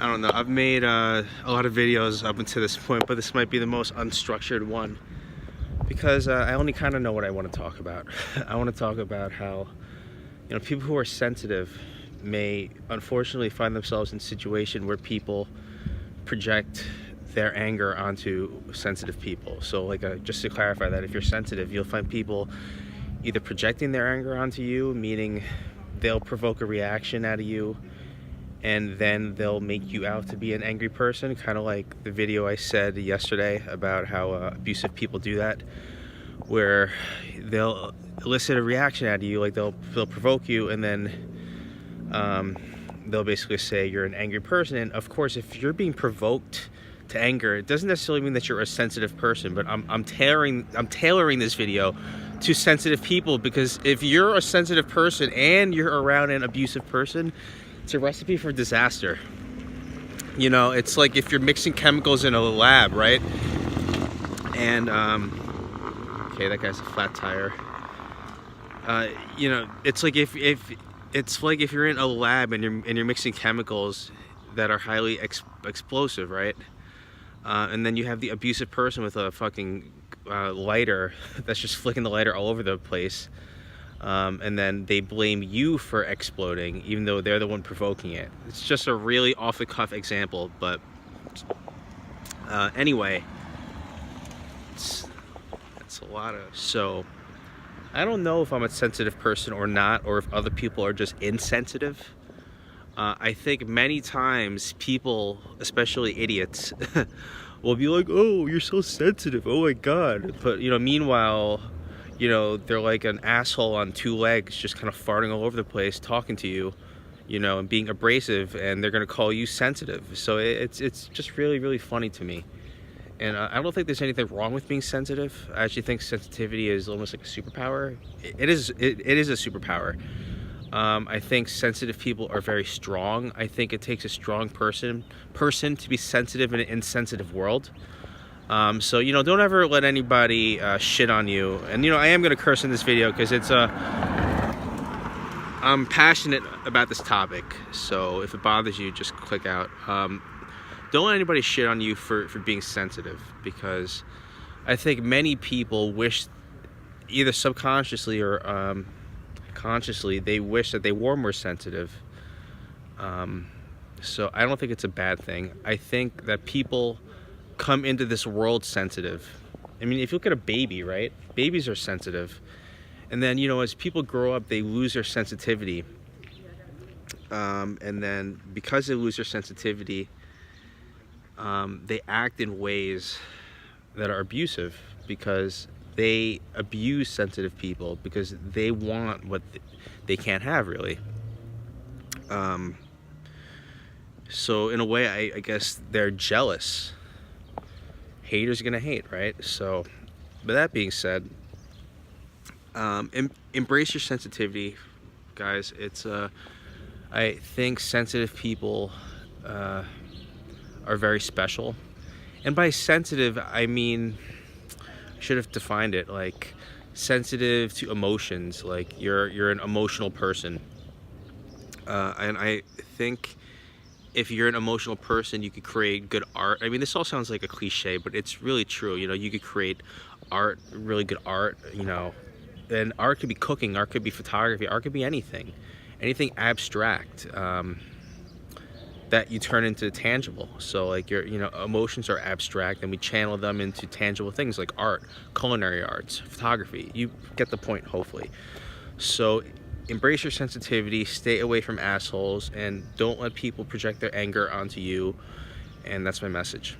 I don't know. I've made a lot of videos up until this point, but this might be the most unstructured one because I only kind of know what I want to talk about. I want to talk about how, you know, people who are sensitive may unfortunately find themselves in a situation where people project their anger onto sensitive people. So like just to clarify that, if you're sensitive, you'll find people either projecting their anger onto you, meaning they'll provoke a reaction out of you and then they'll make you out to be an angry person, kind of like the video I said yesterday about how abusive people do that, where they'll elicit a reaction out of you, like they'll provoke you, and then they'll basically say you're an angry person. And of course, if you're being provoked to anger, it doesn't necessarily mean that you're a sensitive person, but I'm tailoring this video to sensitive people, because if you're a sensitive person and you're around an abusive person, it's a recipe for disaster. You know, it's like if you're mixing chemicals in a lab, right? And okay, that guy's a flat tire. You know, it's like if you're in a lab and you're mixing chemicals that are highly explosive, right? And then you have the abusive person with a fucking lighter that's just flicking the lighter all over the place. And then they blame you for exploding, even though they're the one provoking it. It's just a really off-the-cuff example, but anyway, that's a lot of... So, I don't know if I'm a sensitive person or not, or if other people are just insensitive. I think many times people, especially idiots, will be like, oh, you're so sensitive, oh my god. But, you know, meanwhile, you know, they're like an asshole on two legs, just kind of farting all over the place, talking to you, you know, and being abrasive, and they're going to call you sensitive. So it's just really, really funny to me. And I don't think there's anything wrong with being sensitive. I actually think sensitivity is almost like a superpower. It is a superpower. I think sensitive people are very strong. I think it takes a strong person to be sensitive in an insensitive world. So, you know, don't ever let anybody shit on you. And, you know, I am going to curse in this video because it's I'm passionate about this topic. So if it bothers you, just click out. Don't let anybody shit on you for being sensitive, because I think many people wish, either subconsciously or consciously, they wish that they were more sensitive. So I don't think it's a bad thing. I think that people come into this world sensitive. I mean, if you look at a baby, right? Babies are sensitive. And then, you know, as people grow up, they lose their sensitivity. And then because they lose their sensitivity, they act in ways that are abusive, because they abuse sensitive people because they want what they can't have, really. So in a way, I guess they're jealous. Haters are gonna hate, right? So, but that being said, embrace your sensitivity, guys. It's I think sensitive people are very special, and by sensitive I mean, I should have defined it, like sensitive to emotions, like you're an emotional person, and I think if you're an emotional person, you could create good art. I mean, this all sounds like a cliche, but it's really true. You know, you could create art, really good art, you know, and art could be cooking, art could be photography, art could be anything abstract that you turn into tangible. So like your, you know, emotions are abstract, and we channel them into tangible things like art, culinary arts, photography. You get the point, hopefully. So embrace your sensitivity, stay away from assholes, and don't let people project their anger onto you. And that's my message.